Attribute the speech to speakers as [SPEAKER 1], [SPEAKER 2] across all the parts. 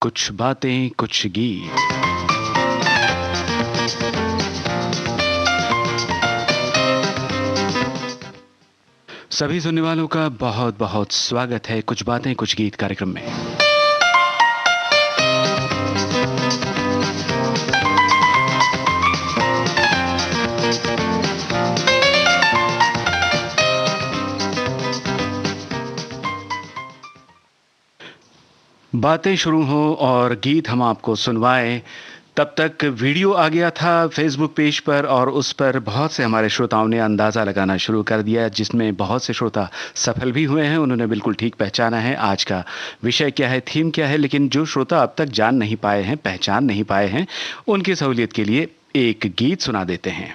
[SPEAKER 1] कुछ बातें कुछ गीत। सभी सुनने वालों का बहुत बहुत स्वागत है कुछ बातें कुछ गीत कार्यक्रम में। बातें शुरू हो और गीत हम आपको सुनवाएं, तब तक वीडियो आ गया था फेसबुक पेज पर और उस पर बहुत से हमारे श्रोताओं ने अंदाज़ा लगाना शुरू कर दिया, जिसमें बहुत से श्रोता सफल भी हुए हैं। उन्होंने बिल्कुल ठीक पहचाना है आज का विषय क्या है, थीम क्या है। लेकिन जो श्रोता अब तक जान नहीं पाए हैं, पहचान नहीं पाए हैं, उनकी सहूलियत के लिए एक गीत सुना देते हैं।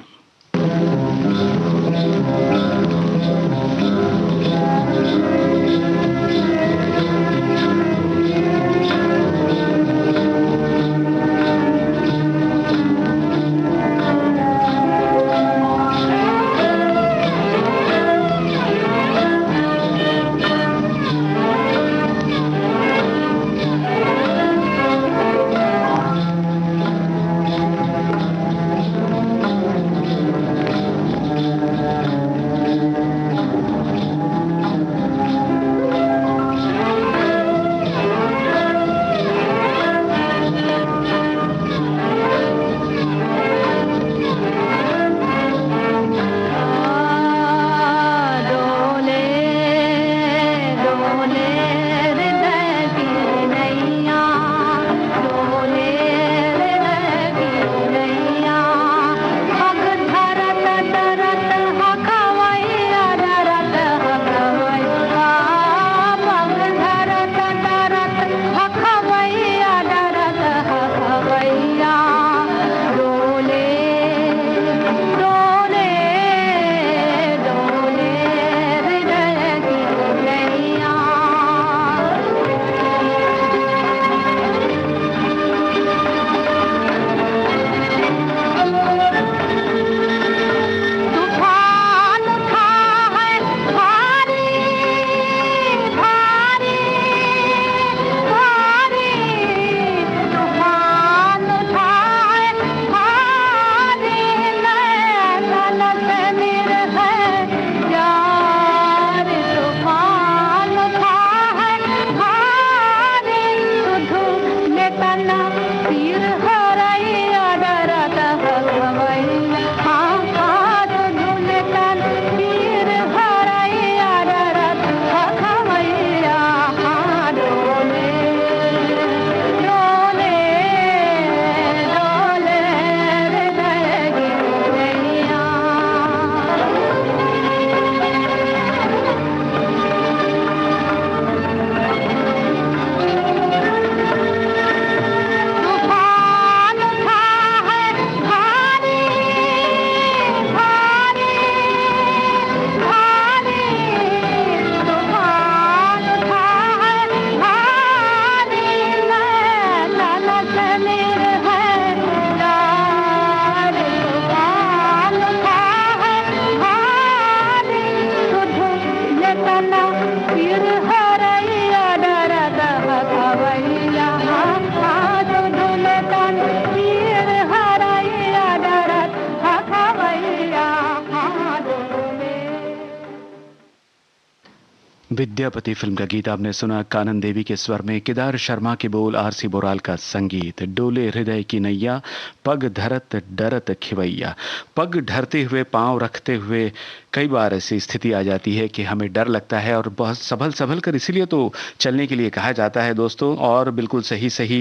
[SPEAKER 1] विद्यापति फिल्म का गीत आपने सुना। कानन देवी के स्वर में, केदार शर्मा के बोल, आरसी बोराल का संगीत। डोले हृदय की नैया, पग धरत डरत खिवैया। पग धरते हुए, पांव रखते हुए कई बार ऐसी स्थिति आ जाती है कि हमें डर लगता है और बहुत संभल संभल कर, इसीलिए तो चलने के लिए कहा जाता है दोस्तों। और बिल्कुल सही सही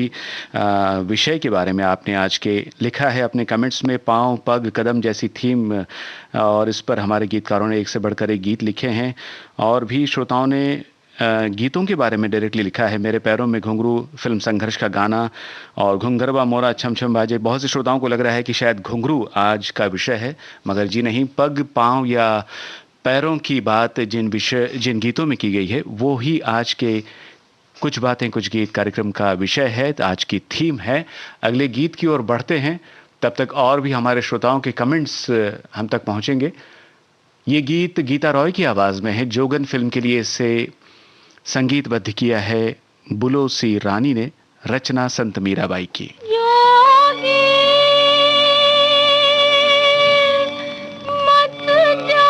[SPEAKER 1] विषय के बारे में आपने आज के लिखा है अपने कमेंट्स में, पांव पग कदम जैसी थीम, और इस पर हमारे गीतकारों ने एक से बढ़कर एक गीत लिखे हैं। और भी श्रोताओं ने गीतों के बारे में डायरेक्टली लिखा है। मेरे पैरों में घुंघरू फिल्म संघर्ष का गाना, और घुंघरवा मोरा छम छम बाजे। बहुत से श्रोताओं को लग रहा है कि शायद घुंघरू आज का विषय है, मगर जी नहीं, पग पांव या पैरों की बात जिन गीतों में की गई है वो ही आज के कुछ बातें कुछ गीत कार्यक्रम का विषय है, आज की थीम है। अगले गीत की ओर बढ़ते हैं, तब तक और भी हमारे श्रोताओं के कमेंट्स हम तक पहुंचेंगे। ये गीत गीता रॉय की आवाज में है। जोगन फिल्म के लिए इसे संगीतबद्ध किया है बुलो सी रानी ने। रचना संत मीराबाई की।
[SPEAKER 2] योगी मत जा,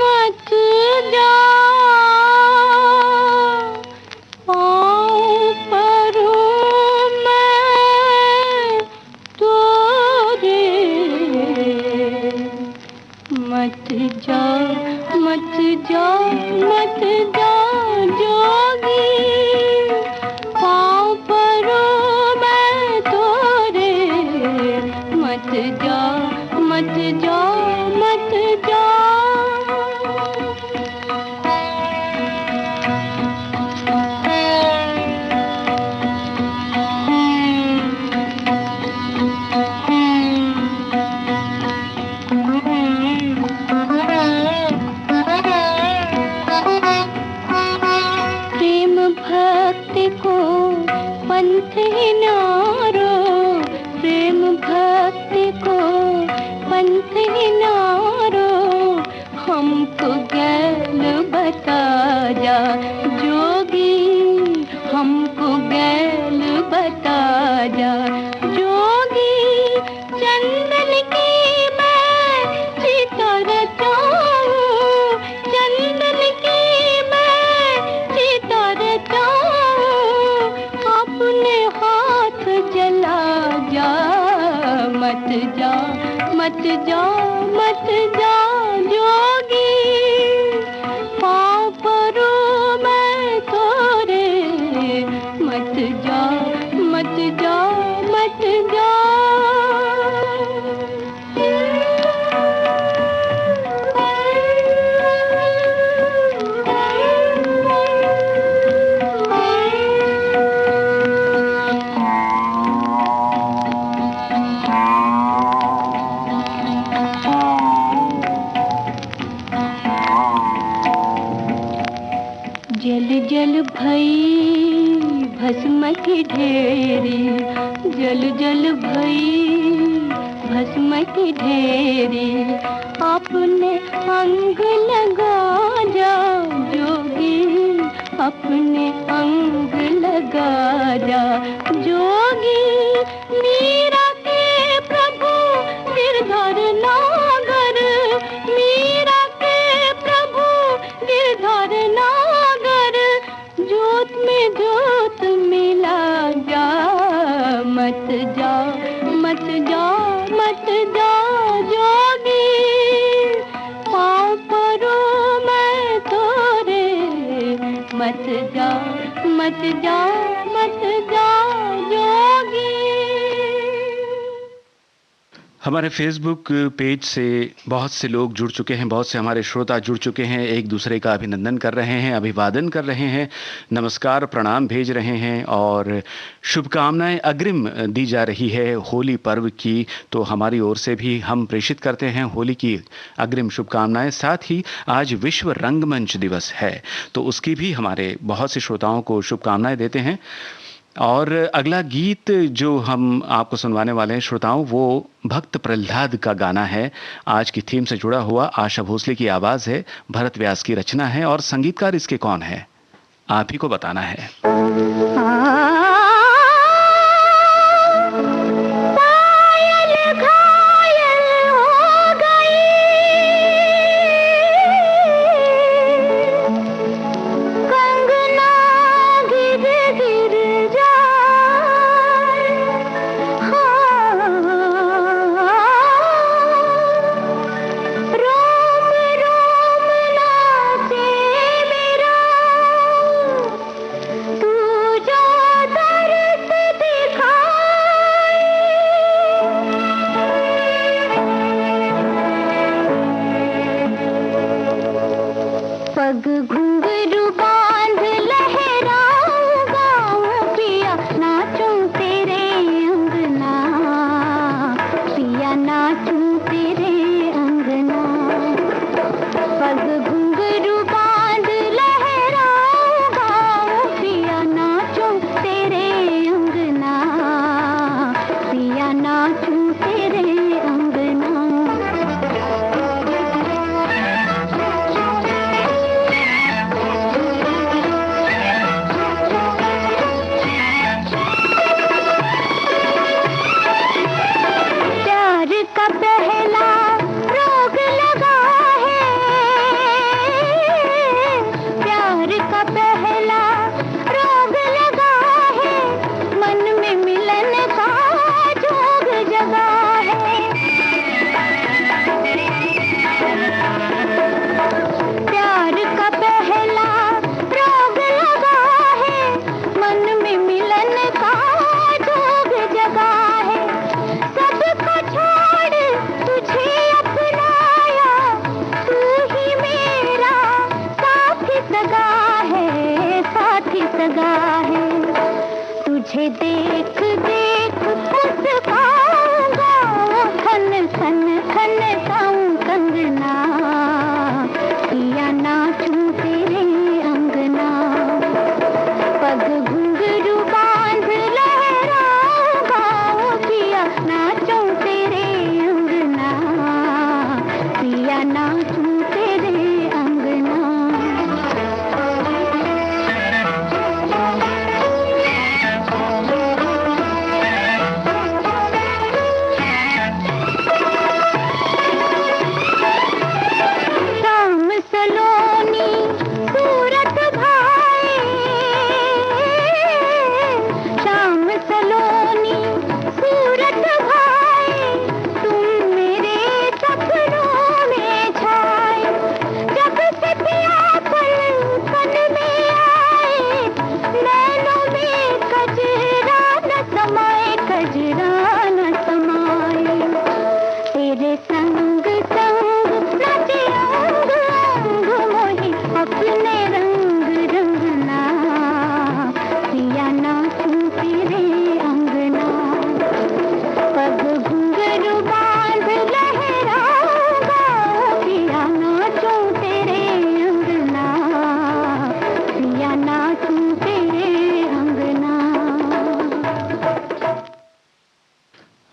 [SPEAKER 2] मत जा, पाँव परूं मैं तोरे। मत जा, मत जा, मत जा जोगी, पाँव परूं मैं तोरे। मत जा, मत जा, मत जा। प्रेम भक्ति को पंथ ही नारो, प्रेम भक्ति को पंथ ही नारो। हमको गैल बता जा जोगी, हमको गैल बता जा जोगी। चंदन की मैं चिता रचाऊं, चंदन की मैं चिता रचाऊं। अपने हाथ जला जा, मत जा, मत जा, मत जा जोगी, पाँव परूं मैं तोरे। मत जा, मत जा, मत जा। जल जल भई भस्म की ढेरी, जल जल भई भस्म की ढेरी। अपने अंग लगा जा जोगी, अपने अंग लगा जा जोगी। मीरा के प्रभु गिरधर नागर, मीरा के प्रभु गिरधर नागर। जोत में जोत मिला जा, मत जा, मत जा, मत जा जोगी, पाँव परूं मैं तोरे। मत जा, मत जा, मत जा जोगी।
[SPEAKER 1] हमारे फेसबुक पेज से बहुत से लोग जुड़ चुके हैं, बहुत से हमारे श्रोता जुड़ चुके हैं, एक दूसरे का अभिनंदन कर रहे हैं, अभिवादन कर रहे हैं, नमस्कार प्रणाम भेज रहे हैं और शुभकामनाएं अग्रिम दी जा रही है होली पर्व की। तो हमारी ओर से भी हम प्रेषित करते हैं होली की अग्रिम शुभकामनाएं। साथ ही आज विश्व रंगमंच दिवस है, तो उसकी भी हमारे बहुत से श्रोताओं को शुभकामनाएं देते हैं। और अगला गीत जो हम आपको सुनवाने वाले हैं श्रोताओं, वो भक्त प्रहलाद का गाना है। आज की थीम से जुड़ा हुआ, आशा भोसले की आवाज़ है, भरत व्यास की रचना है और संगीतकार इसके कौन है आप ही को बताना है।
[SPEAKER 2] तू जा तुझे देख देख मुस्काऊंगा, खन खन खन गाऊं कंगना, पिया नाचूं तेरे अंगना, पग घुंघरू बांध लहराऊंगा, पिया नाचूं तेरे अंगना, पिया नाचूं तेरे अंगना।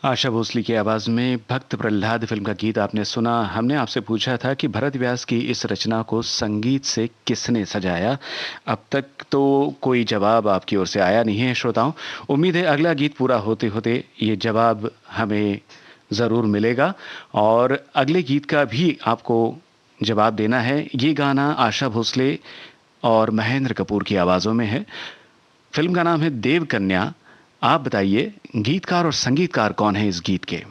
[SPEAKER 1] आशा भोसले की आवाज में भक्त प्रहलाद फिल्म का गीत आपने सुना। हमने आपसे पूछा था कि भरत व्यास की इस रचना को संगीत से किसने सजाया। अब तक तो कोई जवाब आपकी ओर से आया नहीं है श्रोताओं। उम्मीद है अगला गीत पूरा होते होते ये जवाब हमें ज़रूर मिलेगा और अगले गीत का भी आपको जवाब देना है। ये गाना आशा भोसले और महेंद्र कपूर की आवाज़ों में है। फिल्म का नाम है देवकन्या। आप बताइए गीतकार और संगीतकार कौन है इस गीत के।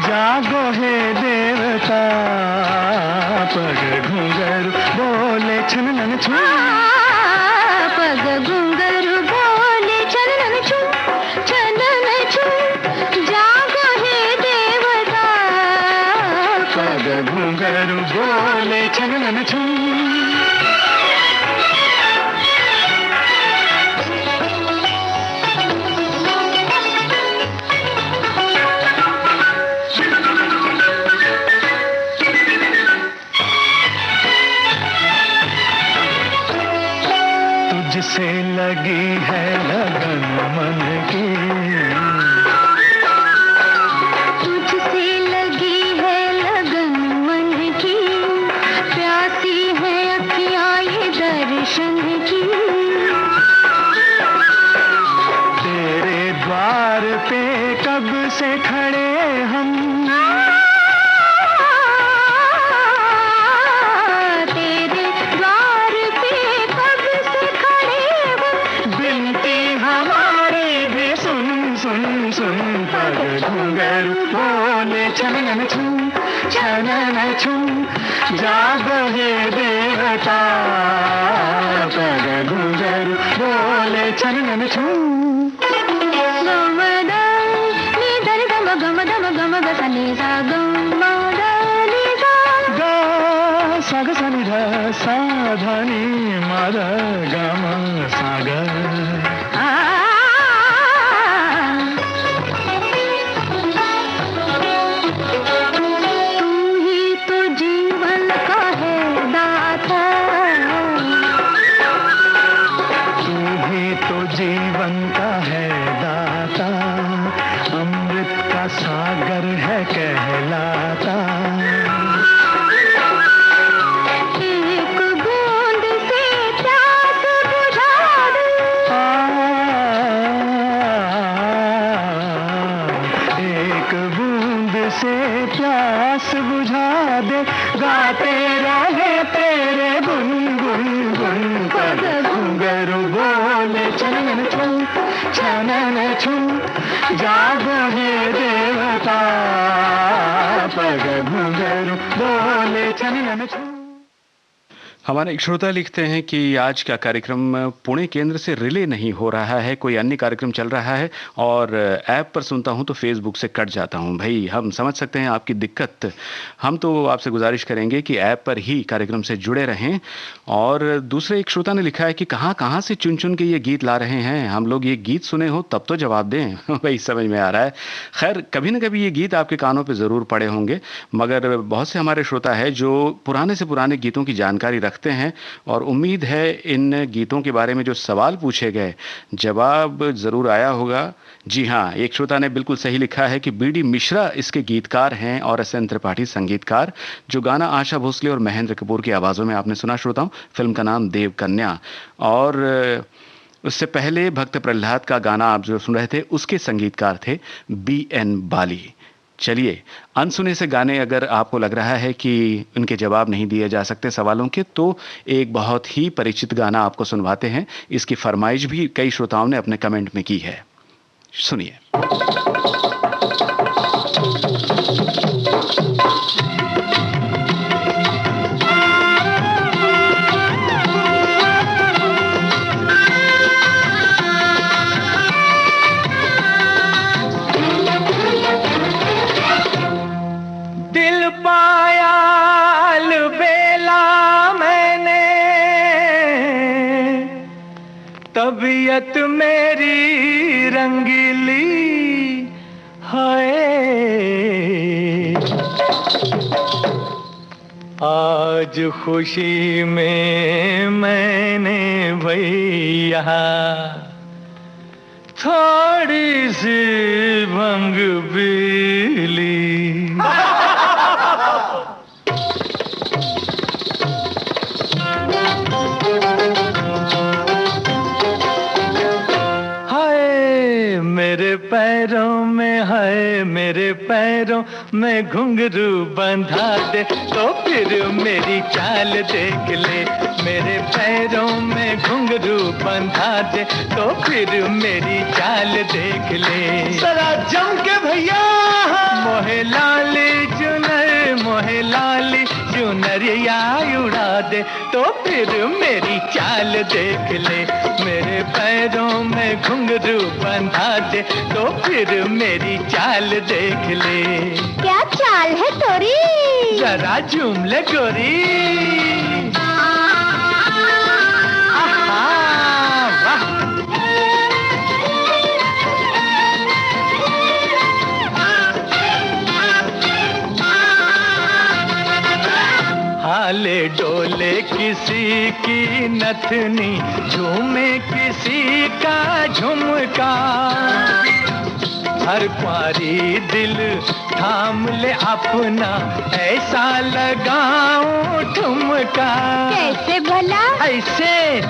[SPEAKER 3] जागो हे देवता, पग घुंघरू बोले छनन छुन,
[SPEAKER 2] पग घुंघरू बोले छनन छुन, छनन छुन, जागो हे देवता,
[SPEAKER 3] पग घुंघरू बोले छनन छुन। तुझसे लगी है लगन मन की,
[SPEAKER 2] तुझसे लगी है लगन मन की, प्यासी है अखियाँ ये दर्शन की,
[SPEAKER 3] तेरे द्वार पे कब से खड़े हम, छनन छुन, छनन छुन, जागो हे देवता, पग घुंघरू बोले छनन छुन। साग सनि ध साधनी मद गम सागर, जीवन का है दाता, अमृत का सागर है कहलाता,
[SPEAKER 2] एक बूंद से प्यास बुझा दे,
[SPEAKER 3] एक बूंद से प्यास बुझा दे, गाते रहे तेरे गुनगुन गुन। पग घुंघरू बोले छनन छुन छनन छुन, जागो हे देवता। पग घुंघरू बोले छनन छुन।
[SPEAKER 1] हमारे एक श्रोता लिखते हैं कि आज का कार्यक्रम पुणे केंद्र से रिले नहीं हो रहा है, कोई अन्य कार्यक्रम चल रहा है और ऐप पर सुनता हूं तो फेसबुक से कट जाता हूं। भाई हम समझ सकते हैं आपकी दिक्कत, हम तो आपसे गुजारिश करेंगे कि ऐप पर ही कार्यक्रम से जुड़े रहें। और दूसरे एक श्रोता ने लिखा है कि कहाँ कहाँ से चुन चुन के ये गीत ला रहे हैं, हम लोग ये गीत सुने हो तब तो जवाब दें। भाई समझ में आ रहा है, खैर कभी ना कभी ये गीत आपके कानों पर ज़रूर पड़े होंगे, मगर बहुत से हमारे श्रोता है जो पुराने से पुराने गीतों की जानकारी रखते हैं और उम्मीद है इन गीतों के बारे में जो सवाल पूछे गए जवाब जरूर आया होगा। जी हाँ, एक श्रोता ने बिल्कुल सही लिखा है कि बीडी मिश्रा इसके गीतकार हैं और एस.एन. त्रिपाठी संगीतकार। जो गाना आशा भोसले और महेंद्र कपूर की आवाज़ों में आपने सुना श्रोताओं, फिल्म का नाम देव कन्या, और उससे पहले भक्त प्रहलाद का गाना आप जो सुन रहे थे उसके संगीतकार थे B.N. बाली। चलिए, अनसुने से गाने अगर आपको लग रहा है कि उनके जवाब नहीं दिए जा सकते सवालों के, तो एक बहुत ही परिचित गाना आपको सुनवाते हैं। इसकी फरमाइश भी कई श्रोताओं ने अपने कमेंट में की है, सुनिए।
[SPEAKER 3] तबीयत मेरी रंगीली है, आज खुशी में मैंने भैया थोड़ी सी भंग पी ली। पैरों में है, मेरे पैरों में घुंघरू बंधा दे तो फिर मेरी चाल देख ले। मेरे पैरों में घुंघरू बंधा दे तो फिर मेरी चाल देख ले। जरा जम के भैया मोहे लाली चुनर, मोहे लाली चुनरिया उड़ा दे तो फिर मेरी चाल देख ले। मेरे पैरों में घुंघरू बंधा दे तो फिर मेरी चाल देख ले।
[SPEAKER 2] क्या चाल है तोरी?
[SPEAKER 3] जरा झूम ले गोरी। आहा, वाह। हाले डोले किसी की नथनी, झूमे किसी का झुमका। हर पारी दिल थाम ले अपना, ऐसा लगाऊं ठुमका।
[SPEAKER 2] कैसे भला?
[SPEAKER 3] ऐसे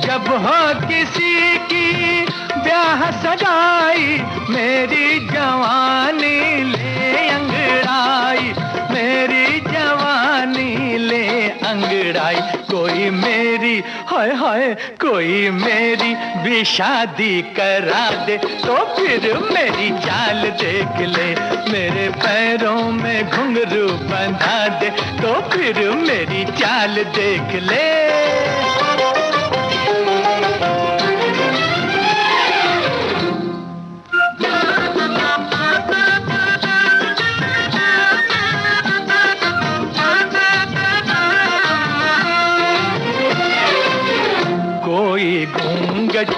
[SPEAKER 3] जब हो किसी की ब्याह सगाई, मेरी जवानी ले अंगड़ाई, मेरी जवानी ले अंगड़ाई। कोई मेरी हाय हाय, कोई मेरी भी शादी करा दे तो फिर मेरी चाल देख ले। मेरे पैरों में घुंघरू बंधा दे तो फिर मेरी चाल देख ले। कोई घूंघट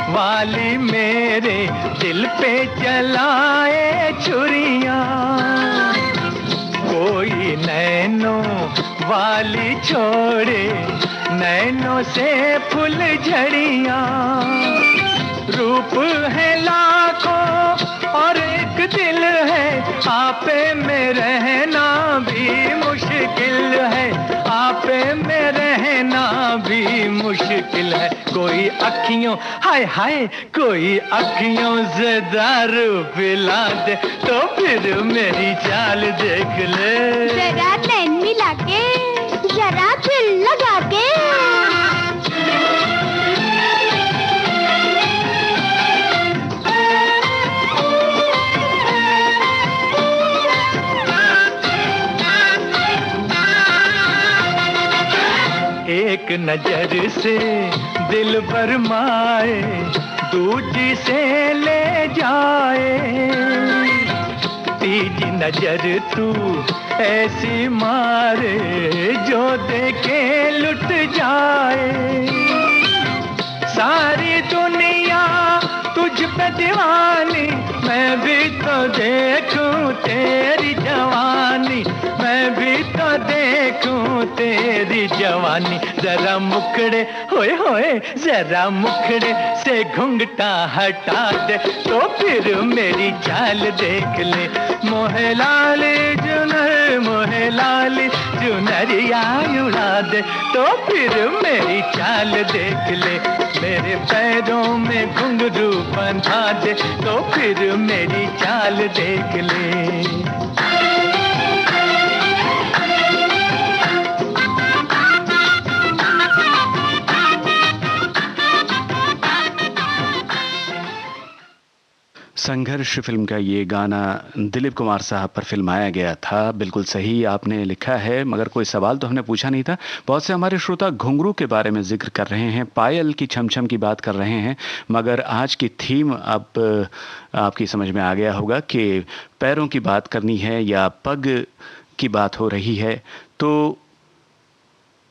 [SPEAKER 3] वाली मेरे दिल पे चलाए छुरियां, कोई नैनों वाली छोड़े नैनों से फूल झड़ियां। रूप है लाखों और एक दिल है, आपे में रहना भी मुश्किल है, आपे में रहना भी मुश्किल मुश्किल है। कोई अखियों हाय हाय कोई अखियों से दारू पिला दे तो फिर मेरी चाल देख ले।
[SPEAKER 2] जरा नैन मिला के, जरा दिल लगा के।
[SPEAKER 3] एक नजर से दिल भरमाए, दूजी से ले जाए। तीजी नजर तू ऐसी मारे जो देखे लुट जाए। सारी दुनिया तुझ पे दीवानी, मैं भी तो देखूं तेरी जवानी, मैं भी तो देखूं तेरी जवानी। जरा मुखड़े होए होए जरा मुखड़े से घुंघटा हटा दे तो फिर मेरी चाल देख ले। मोहे लाली चुनरिया उड़ा दे तो फिर मेरी चाल देख ले। मेरे पैरों में घुंघरू बंधा दे तो फिर मेरी चाल देख ले।
[SPEAKER 1] संघर्ष फिल्म का ये गाना दिलीप कुमार साहब पर फिल्माया गया था। बिल्कुल सही आपने लिखा है, मगर कोई सवाल तो हमने पूछा नहीं था। बहुत से हमारे श्रोता घुंघरू के बारे में जिक्र कर रहे हैं, पायल की छमछम की बात कर रहे हैं, मगर आज की थीम अब आपकी समझ में आ गया होगा कि पैरों की बात करनी है या पग की बात हो रही है। तो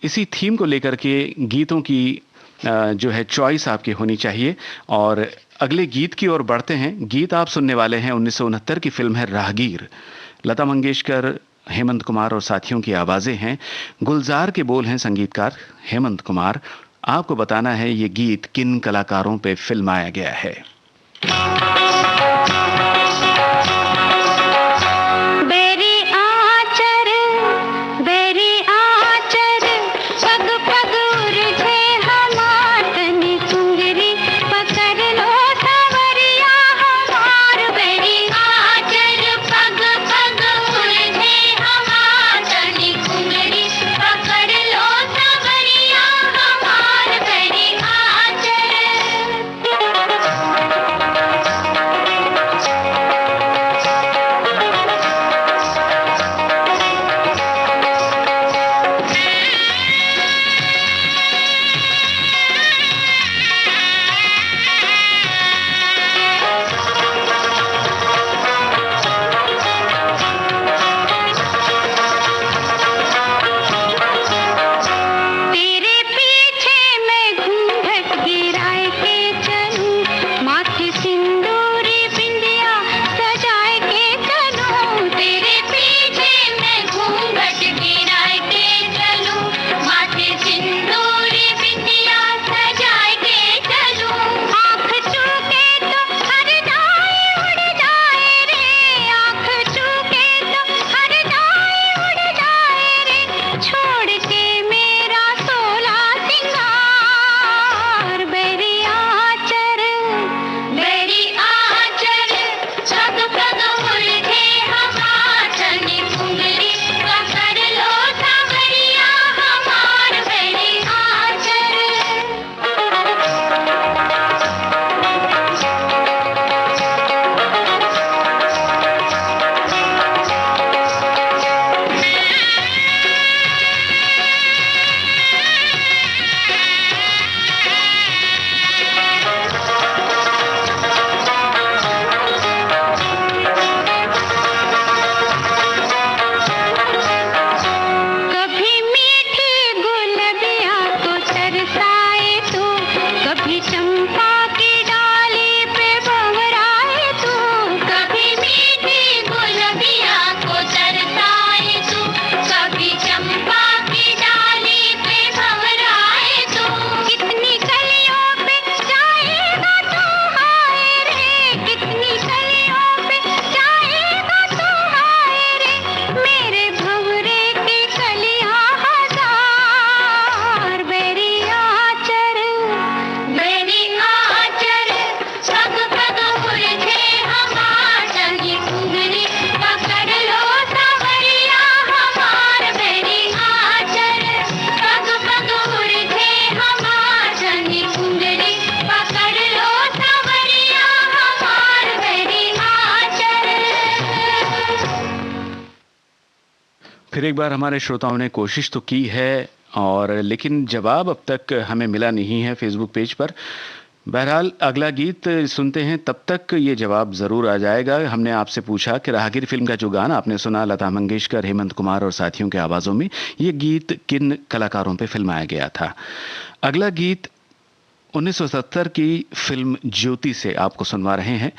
[SPEAKER 1] इसी थीम को लेकर के गीतों की जो है चॉइस आपकी होनी चाहिए। और अगले गीत की ओर बढ़ते हैं। गीत आप सुनने वाले हैं 1969 की फिल्म है राहगीर। लता मंगेशकर, हेमंत कुमार और साथियों की आवाज़ें हैं। गुलजार के बोल हैं संगीतकार हेमंत कुमार। आपको बताना है ये गीत किन कलाकारों पे फिल्माया गया है। फिर एक बार हमारे श्रोताओं ने कोशिश तो की है और लेकिन जवाब अब तक हमें मिला नहीं है फेसबुक पेज पर। बहरहाल अगला गीत सुनते हैं, तब तक ये जवाब ज़रूर आ जाएगा। हमने आपसे पूछा कि राहगीर फिल्म का जो गाना आपने सुना लता मंगेशकर, हेमंत कुमार और साथियों के आवाज़ों में, ये गीत किन कलाकारों पे फिल्माया गया था। अगला गीत 1970 की फिल्म ज्योति से आपको सुनवा रहे हैं।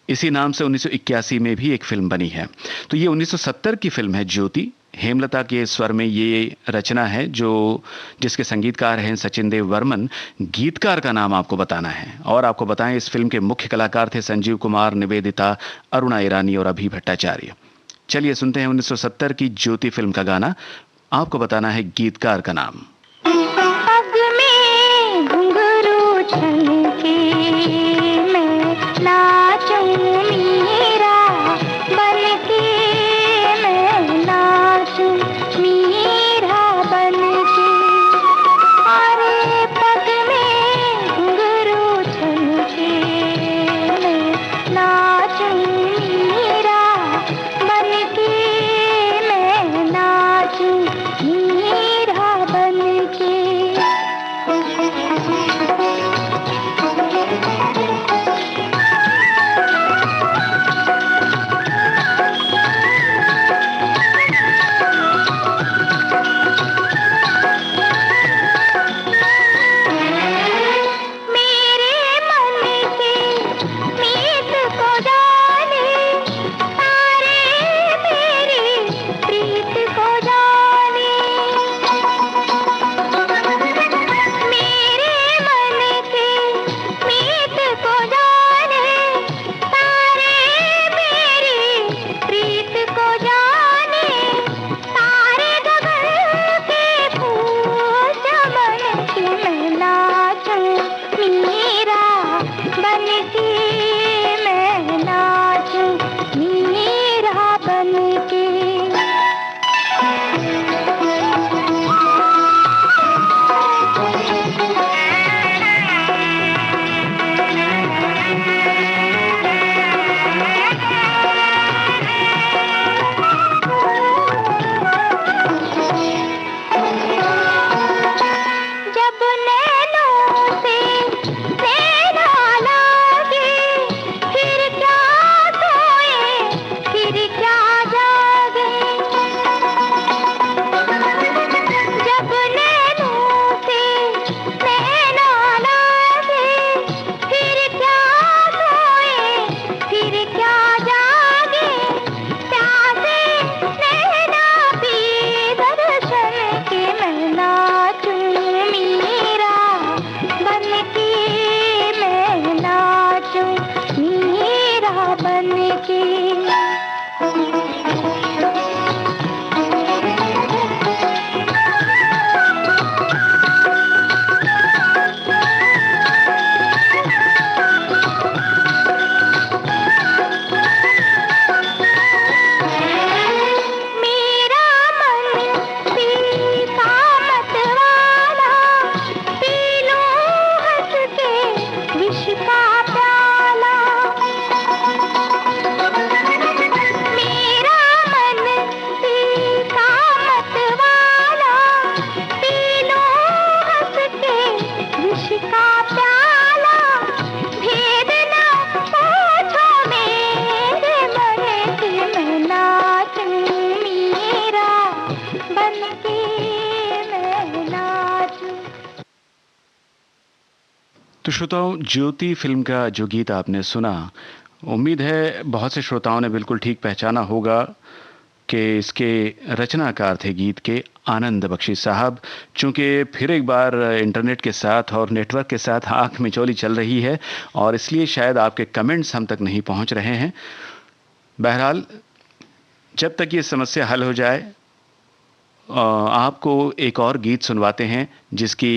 [SPEAKER 1] इसी नाम से 1981 में भी एक फिल्म बनी है। तो ये 1970 की फिल्म है ज्योति। हेमलता के स्वर में ये रचना है जो जिसके संगीतकार हैं सचिन देव वर्मन। गीतकार का नाम आपको बताना है और आपको बताएं इस फिल्म के मुख्य कलाकार थे संजीव कुमार, निवेदिता, अरुणा ईरानी और अभी भट्टाचार्य। चलिए सुनते हैं 1970 की ज्योति फिल्म का गाना। आपको बताना है गीतकार का नाम।
[SPEAKER 2] पग में घुंघरू छलके मैं नाचूं मीरा बनके, मैं नाचूं मीरा बनके। अरे पग में घुंघरू छलके मैं नाचूं मीरा बनके, मैं नाचूं मीरा बनके। मेरे मन के मीत को जाने सारे, मेरी प्रीत को जाने। मेरे मन के मीत को जाने सारे, मेरी प्रीत को जाने। सारे गगन के फूल चमन के मैं नाचूं मीरा बनके, मैं नाचूं मीरा बनके। जब नैनों से नैना लागे, फिर क्या सोए फिर क्या जागे। जब नैनों से नैना लागे, फिर क्या सोए फिर क्या जागे। प्यासे नैना पी दर्शन के मैं नाचूं मीरा बनके, मैं नाचूं मीरा बनके। मेरा मन पीका मत वाला, पी लूं हंस के विष का प्याला। मेरा मन पीका मत वाला, पी लूं हंस के विष का प्याला। भेद न पूछो मेरे मन के, मैं नाचूं मीरा बनके, मैं नाचूं।
[SPEAKER 1] तो श्रोताओं, ज्योति फिल्म का जो गीत आपने सुना, उम्मीद है बहुत से श्रोताओं ने बिल्कुल ठीक पहचाना होगा कि इसके रचनाकार थे गीत के आनंद बख्शी साहब। चूंकि फिर एक बार इंटरनेट के साथ और नेटवर्क के साथ आंख मिचौली चल रही है और इसलिए शायद आपके कमेंट्स हम तक नहीं पहुंच रहे हैं। बहरहाल जब तक ये समस्या हल हो जाए आपको एक और गीत सुनवाते हैं जिसकी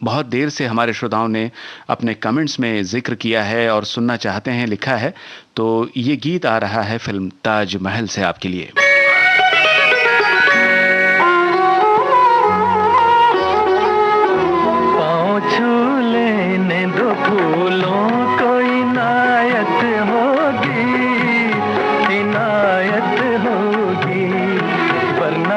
[SPEAKER 1] बहुत देर से हमारे श्रोताओं ने अपने कमेंट्स में जिक्र किया है और सुनना चाहते हैं, लिखा है। तो ये गीत आ रहा है फिल्म ताजमहल से आपके लिए।
[SPEAKER 3] पाँव छू लेने दो फूलों को, इनायत होगी इनायत होगी, वरना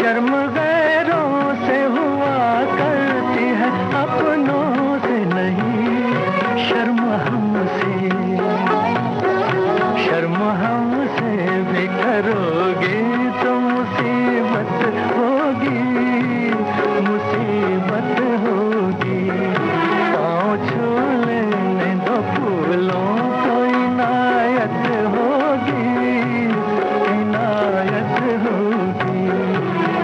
[SPEAKER 3] शर्म गैरों से हुआ करती है, अपनों से नहीं। शर्म हमसे, शर्म हमसे भी करोगे तो मुसीबत होगी, मुसीबत होगी। पाँव छू लेने दो फूलों को, इनायत होगी, इनायत होगी।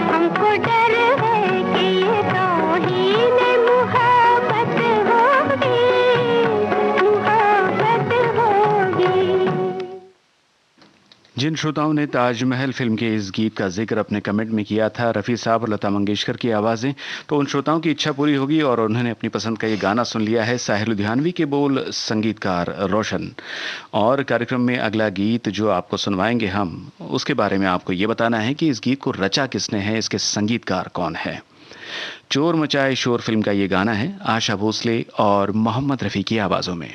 [SPEAKER 2] हमको डर है कि ये तौहीन मुहब्बत होगी, मुहब्बत होगी।
[SPEAKER 1] जिन श्रोताओं ने ताजमहल फिल्म के इस गीत का जिक्र अपने कमेंट में किया था, रफ़ी साहब और लता मंगेशकर की आवाज़ें, तो उन श्रोताओं की इच्छा पूरी होगी और उन्होंने अपनी पसंद का ये गाना सुन लिया है। साहिर लुधियानवी के बोल, संगीतकार रोशन। और कार्यक्रम में अगला गीत जो आपको सुनवाएंगे हम, उसके बारे में आपको ये बताना है कि इस गीत को रचा किसने है, इसके संगीतकार कौन है। चोर मचाए शोर फिल्म का ये गाना है, आशा भोसले और मोहम्मद रफ़ी की आवाज़ों में।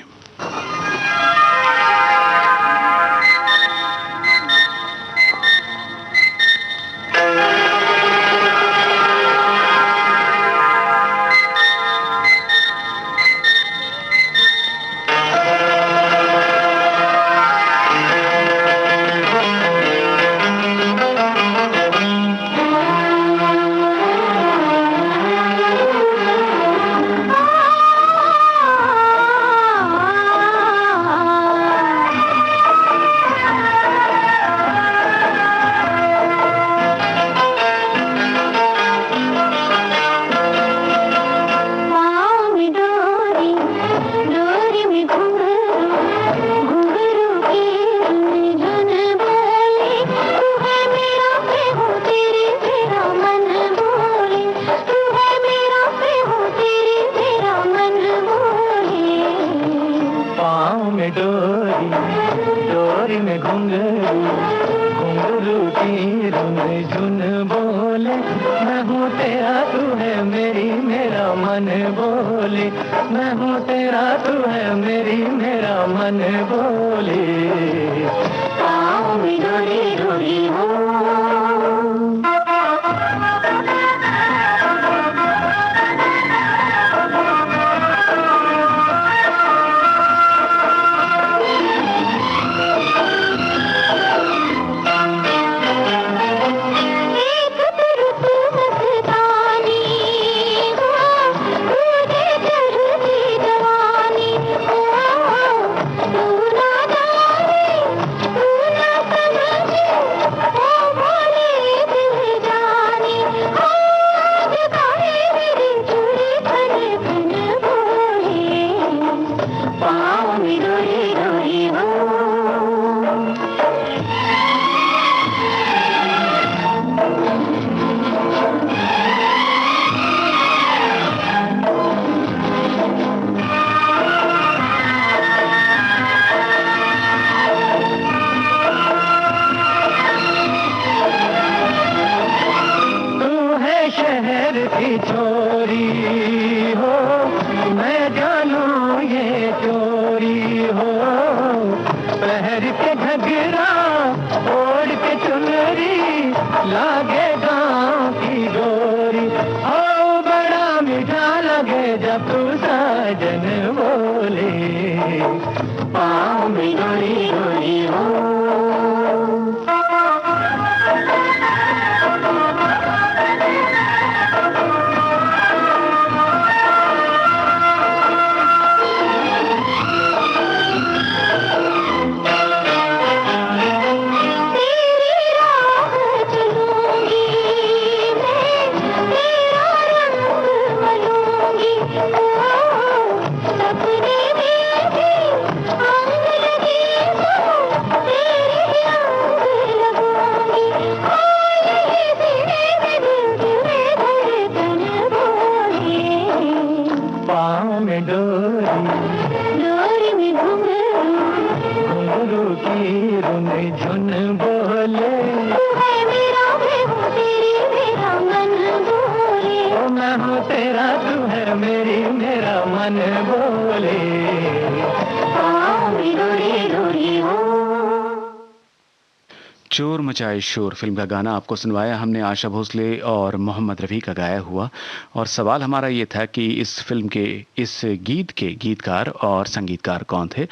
[SPEAKER 1] चोर मचाए शोर फिल्म का गाना आपको सुनवाया हमने आशा भोसले और मोहम्मद रफ़ी का गाया हुआ। और सवाल हमारा ये था कि इस फिल्म के इस गीत के गीतकार और संगीतकार कौन थे।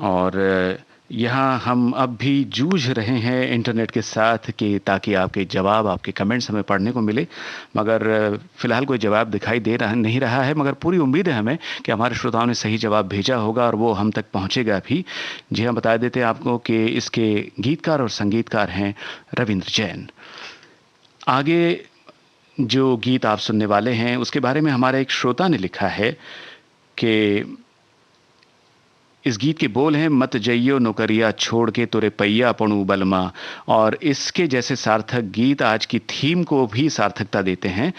[SPEAKER 1] और यहाँ हम अब भी जूझ रहे हैं इंटरनेट के साथ कि ताकि आपके जवाब, आपके कमेंट्स हमें पढ़ने को मिले, मगर फ़िलहाल कोई जवाब दिखाई दे रहा नहीं रहा है। मगर पूरी उम्मीद है हमें कि हमारे श्रोताओं ने सही जवाब भेजा होगा और वो हम तक पहुँचेगा भी। जी हाँ, बता देते हैं आपको कि इसके गीतकार और संगीतकार हैं रविंद्र जैन। आगे जो गीत आप सुनने वाले हैं उसके बारे में हमारे एक श्रोता ने लिखा है कि इस गीत के बोल हैं, मत जइयो नौकरिया छोड़ के तुरे पैया पणु बलमा। और इसके जैसे सार्थक गीत आज की थीम को भी सार्थकता देते हैं।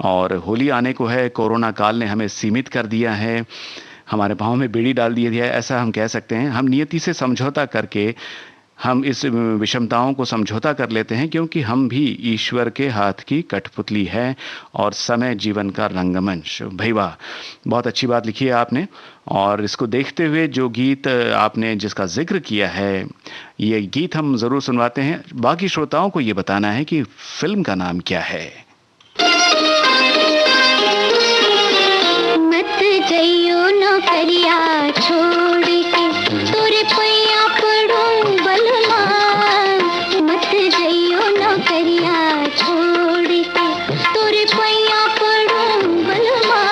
[SPEAKER 1] और होली आने को है, कोरोना काल ने हमें सीमित कर दिया है, हमारे पाँव में बेड़ी डाल दिया है, ऐसा हम कह सकते हैं। हम नियति से समझौता करके हम इस विषमताओं को समझौता कर लेते हैं, क्योंकि हम भी ईश्वर के हाथ की कठपुतली है और समय जीवन का रंगमंच। भाई वाह, बहुत अच्छी बात लिखी है आपने। और इसको देखते हुए जो गीत आपने जिसका जिक्र किया है, ये गीत हम ज़रूर सुनवाते हैं। बाकी श्रोताओं को ये बताना है कि फिल्म का नाम क्या है।
[SPEAKER 2] मत जइयो नौकरिया छोड़ के तोरे पैया पड़ूं बलमा। मत जइयो नौकरिया छोड़ के तोरे पैया पड़ूं बलमा।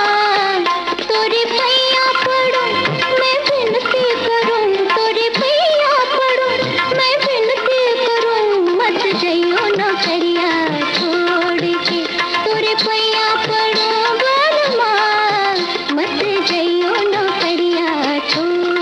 [SPEAKER 2] तोरे पैया पड़ूं मैं विनती करूं, तोरे पैया पड़ूं मैं विनती करूं। मत जइयो नौकरिया छोड़ के तोरे पैया पड़ूं बलमा। मत जइयो नौकरिया छोड़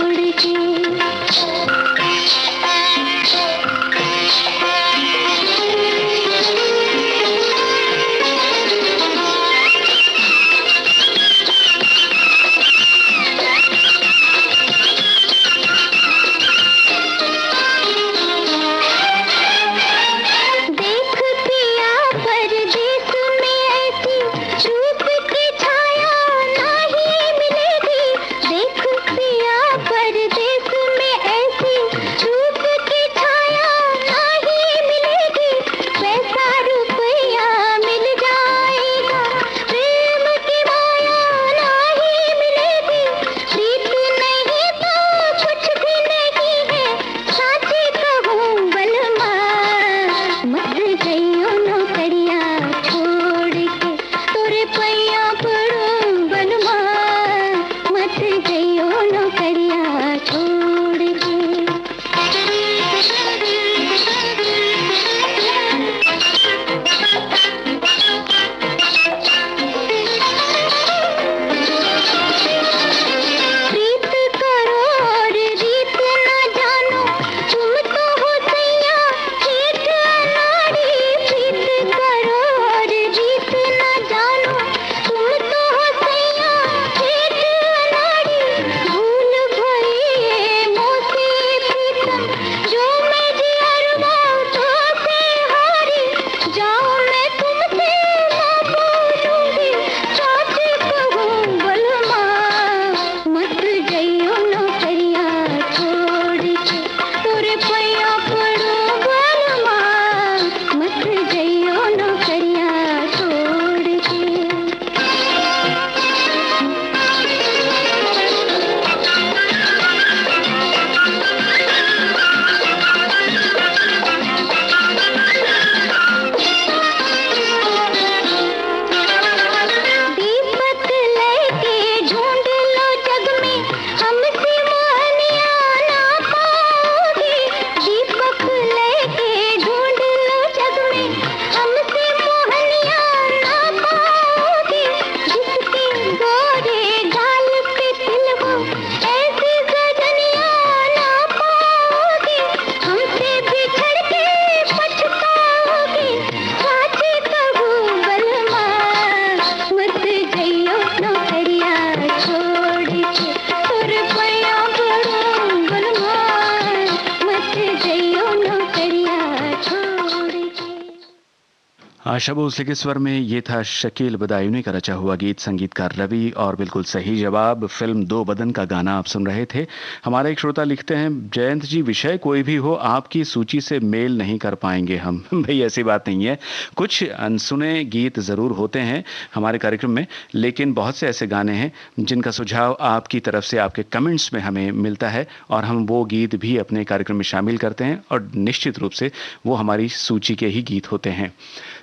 [SPEAKER 1] आशा भोसले के स्वर में ये था शकील बदायूनी का रचा हुआ गीत, संगीतकार रवि। और बिल्कुल सही जवाब, फिल्म दो बदन का गाना आप सुन रहे थे। हमारे एक श्रोता लिखते हैं, जयंत जी विषय कोई भी हो आपकी सूची से मेल नहीं कर पाएंगे हम। भाई ऐसी बात नहीं है, कुछ अनसुने गीत ज़रूर होते हैं हमारे कार्यक्रम में, लेकिन बहुत से ऐसे गाने हैं जिनका सुझाव आपकी तरफ से आपके कमेंट्स में हमें मिलता है और हम वो गीत भी अपने कार्यक्रम में शामिल करते हैं और निश्चित रूप से वो हमारी सूची के ही गीत होते हैं।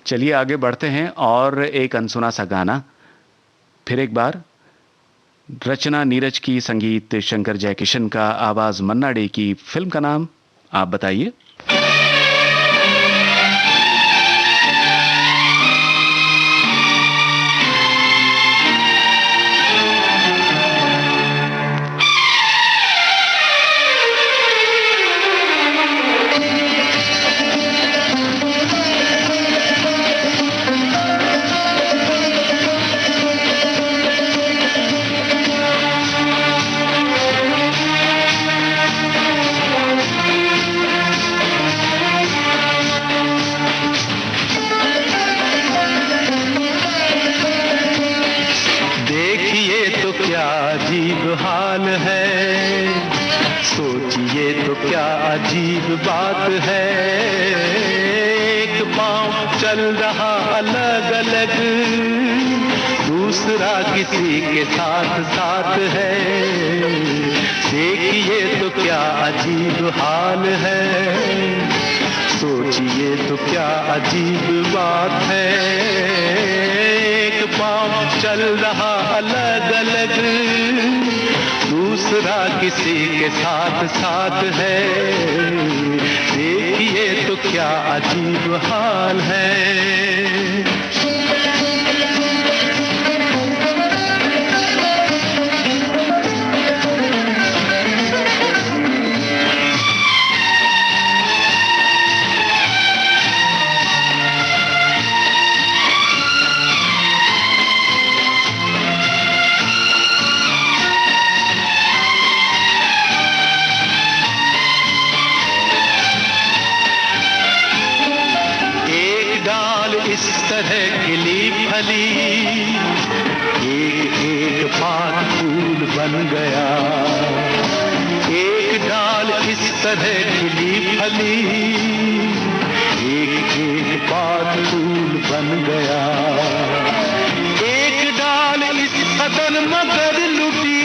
[SPEAKER 1] चलिए आगे बढ़ते हैं और एक अनसुना सा गाना फिर एक बार। रचना नीरज की, संगीत शंकर जयकिशन का, आवाज मन्ना डे की। फिल्म का नाम आप बताइए।
[SPEAKER 3] अजीब बात है, एक पाँव चल रहा अलग अलग, दूसरा किसी के साथ साथ है। देखिए तो क्या अजीब हाल है, सोचिए तो क्या अजीब बात है। एक पाँव चल रहा अलग अलग, दूसरा किसी के साथ साथ है। देखिए तो क्या अजीब हाल है। इस तरह खिली फली, एक एक पात फूल बन गया। एक डाल इस तरह खिली फली, एक एक पात फूल बन गया। एक डाल इस कदर मगर लुटी,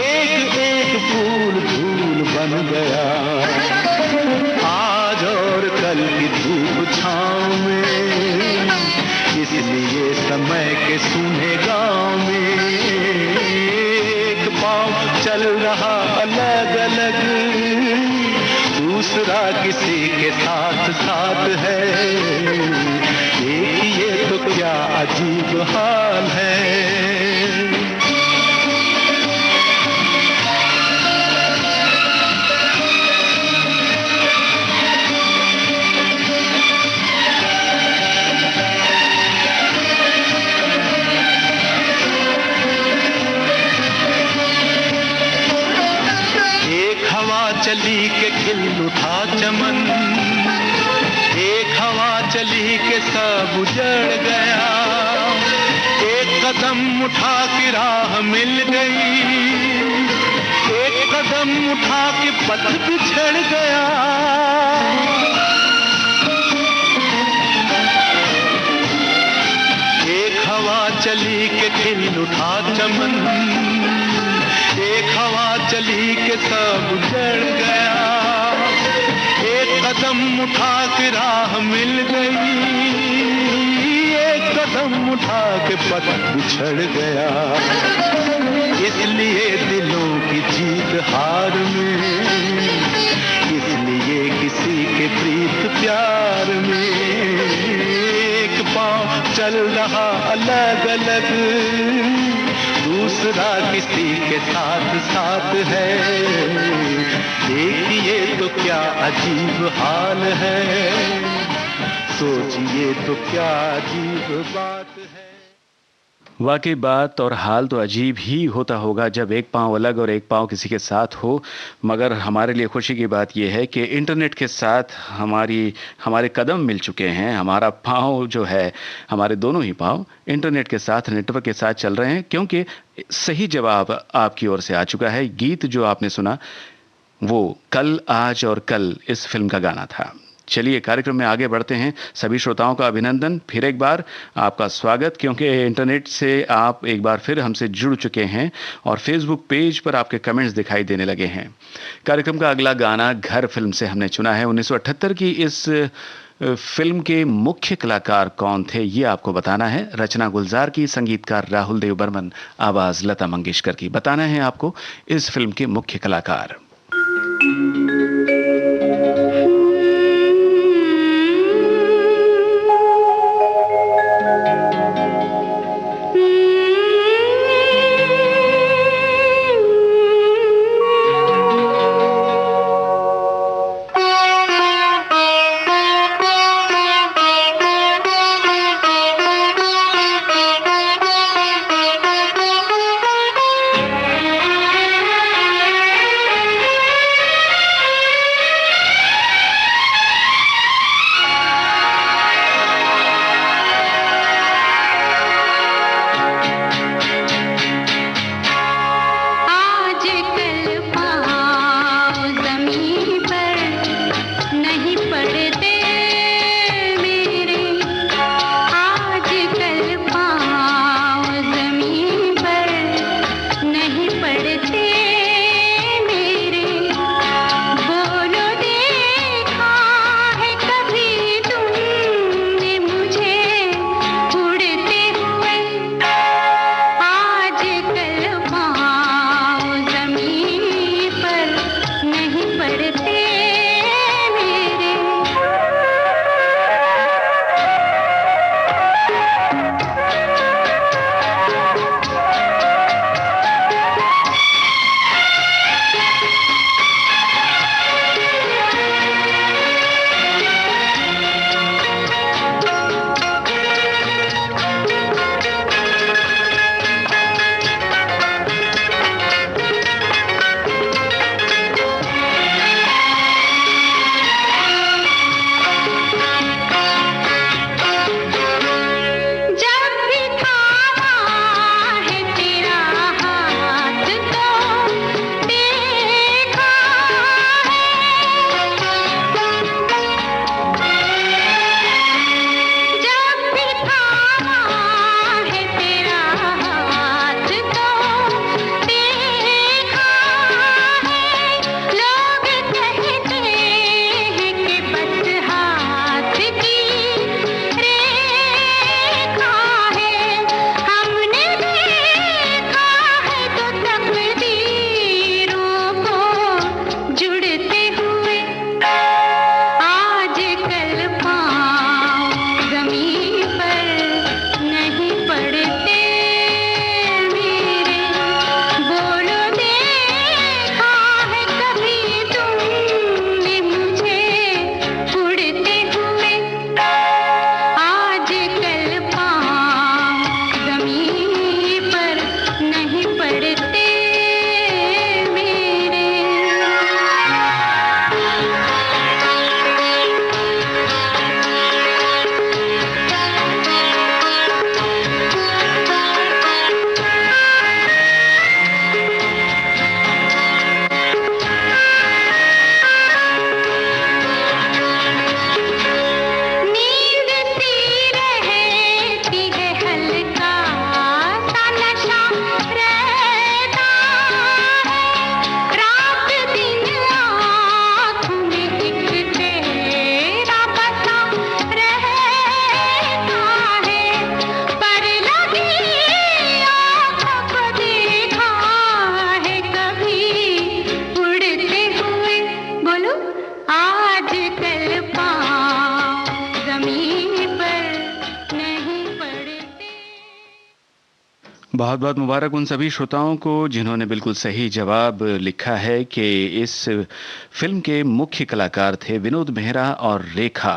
[SPEAKER 3] एक एक फूल धूल बन गया। आज और कल की धूप छाँव में, इसलिए समय के सूने गाँव में। एक पाँव चल रहा अलग अलग, दूसरा किसी के साथ साथ है। देखिए तो क्या अजीब हाल है। चली के खिल उठा चमन, एक हवा चली के सब उजड़ गया। एक कदम उठा के राह मिल गई, एक कदम उठा के पथ बिछड़ गया। एक हवा चली के खिल उठा चमन, एक हवा चली के सब उजड़ गया। एक कदम उठा के राह मिल गई, एक कदम उठा के पथ बिछड़ गया। इसलिए दिलों की जीत हार में, इसलिए किसी के प्रीत प्यार में। एक पाँव चल रहा अलग अलग, दूसरा किसी के साथ साथ है। देखिए तो क्या अजीब हाल है, सोचिए तो क्या अजीब बात है।
[SPEAKER 1] वाकई बात और हाल तो अजीब ही होता होगा जब एक पाँव अलग और एक पाँव किसी के साथ हो। मगर हमारे लिए खुशी की बात यह है कि इंटरनेट के साथ हमारे कदम मिल चुके हैं। हमारा पाँव जो है, हमारे दोनों ही पाँव इंटरनेट के साथ, नेटवर्क के साथ चल रहे हैं, क्योंकि सही जवाब आपकी ओर से आ चुका है। गीत जो आपने सुना वो कल, आज और कल इस फिल्म का गाना था। चलिए कार्यक्रम में आगे बढ़ते हैं। सभी श्रोताओं का अभिनंदन, फिर एक बार आपका स्वागत, क्योंकि इंटरनेट से आप एक बार फिर हमसे जुड़ चुके हैं और फेसबुक पेज पर आपके कमेंट्स दिखाई देने लगे हैं। कार्यक्रम का अगला गाना घर फिल्म से हमने चुना है। 1978 की इस फिल्म के मुख्य कलाकार कौन थे ये आपको बताना है। रचना गुलजार की, संगीतकार राहुल देव बर्मन, आवाज लता मंगेशकर की। बताना है आपको इस फिल्म के मुख्य कलाकार। बहुत बहुत मुबारक उन सभी श्रोताओं को जिन्होंने बिल्कुल सही जवाब लिखा है कि इस फिल्म के मुख्य कलाकार थे विनोद मेहरा और रेखा।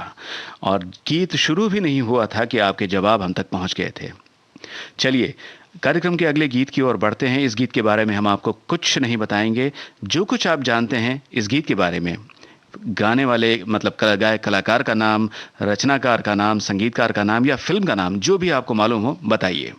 [SPEAKER 1] और गीत शुरू भी नहीं हुआ था कि आपके जवाब हम तक पहुंच गए थे। चलिए कार्यक्रम के अगले गीत की ओर बढ़ते हैं। इस गीत के बारे में हम आपको कुछ नहीं बताएंगे। जो कुछ आप जानते हैं इस गीत के बारे में, गाने वाले मतलब गायक कलाकार का नाम, रचनाकार का नाम, संगीतकार का नाम या फिल्म का नाम, जो भी आपको मालूम हो बताइए।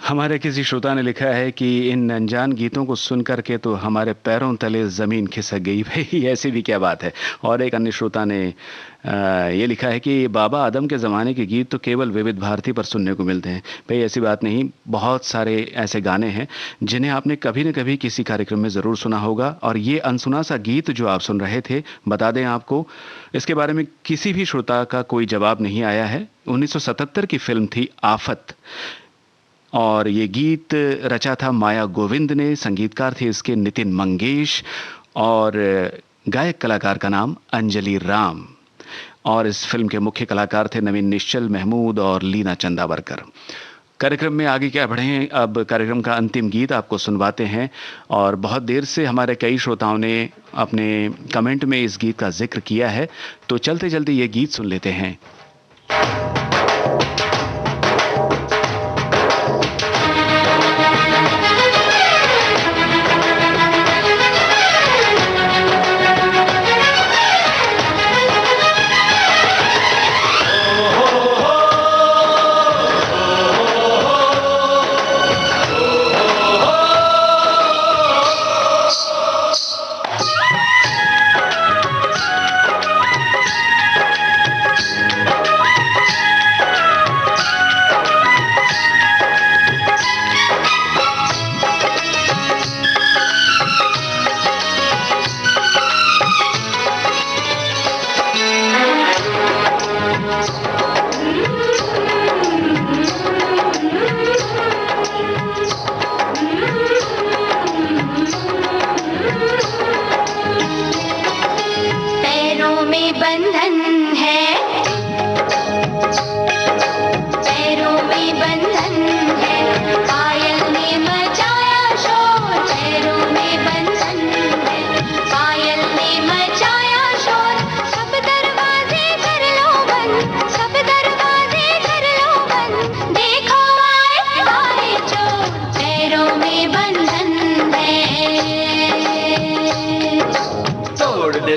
[SPEAKER 1] हमारे किसी श्रोता ने लिखा है कि इन अनजान गीतों को सुन करके तो हमारे पैरों तले ज़मीन खिसक गई। भाई ऐसी भी क्या बात है। और एक अन्य श्रोता ने ये लिखा है कि बाबा आदम के ज़माने के गीत तो केवल विविध भारती पर सुनने को मिलते हैं। भाई ऐसी बात नहीं, बहुत सारे ऐसे गाने हैं जिन्हें आपने कभी न कभी किसी कार्यक्रम में ज़रूर सुना होगा। और ये अनसुना सा गीत जो आप सुन रहे थे, बता दें आपको, इसके बारे में किसी भी श्रोता का कोई जवाब नहीं आया है। 1977 की फिल्म थी आफत, और ये गीत रचा था माया गोविंद ने, संगीतकार थे इसके नितिन मंगेश, और गायक कलाकार का नाम अंजलि राम, और इस फिल्म के मुख्य कलाकार थे नवीन निश्चल, महमूद और लीना चंदावरकर। कार्यक्रम में आगे क्या बढ़े, अब कार्यक्रम का अंतिम गीत आपको सुनवाते हैं। और बहुत देर से हमारे कई श्रोताओं ने अपने कमेंट में इस गीत का जिक्र किया है, तो चलते चलते ये गीत सुन लेते हैं।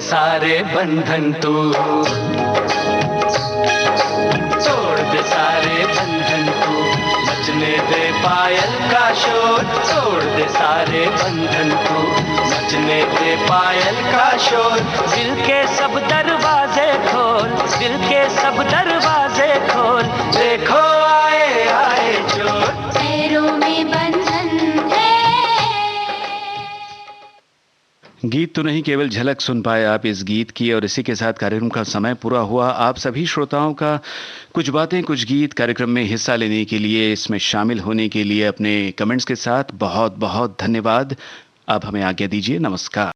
[SPEAKER 3] सारे बंधन तू तोड़ दे, सारे बंधन तू नचने दे पायल का शोर, तोड़ दे सारे बंधन तू नचने दे पायल का शोर। दिल के सब दरवाजे खोल, दिल के सब दरवाजे खोल, देखो आए आए चोर,
[SPEAKER 2] पैरों में बंधन है।
[SPEAKER 1] गीत तो नहीं, केवल झलक सुन पाए आप इस गीत की, और इसी के साथ कार्यक्रम का समय पूरा हुआ। आप सभी श्रोताओं का कुछ बातें कुछ गीत कार्यक्रम में हिस्सा लेने के लिए, इसमें शामिल होने के लिए अपने कमेंट्स के साथ बहुत बहुत धन्यवाद। अब हमें आज्ञा दीजिए, नमस्कार।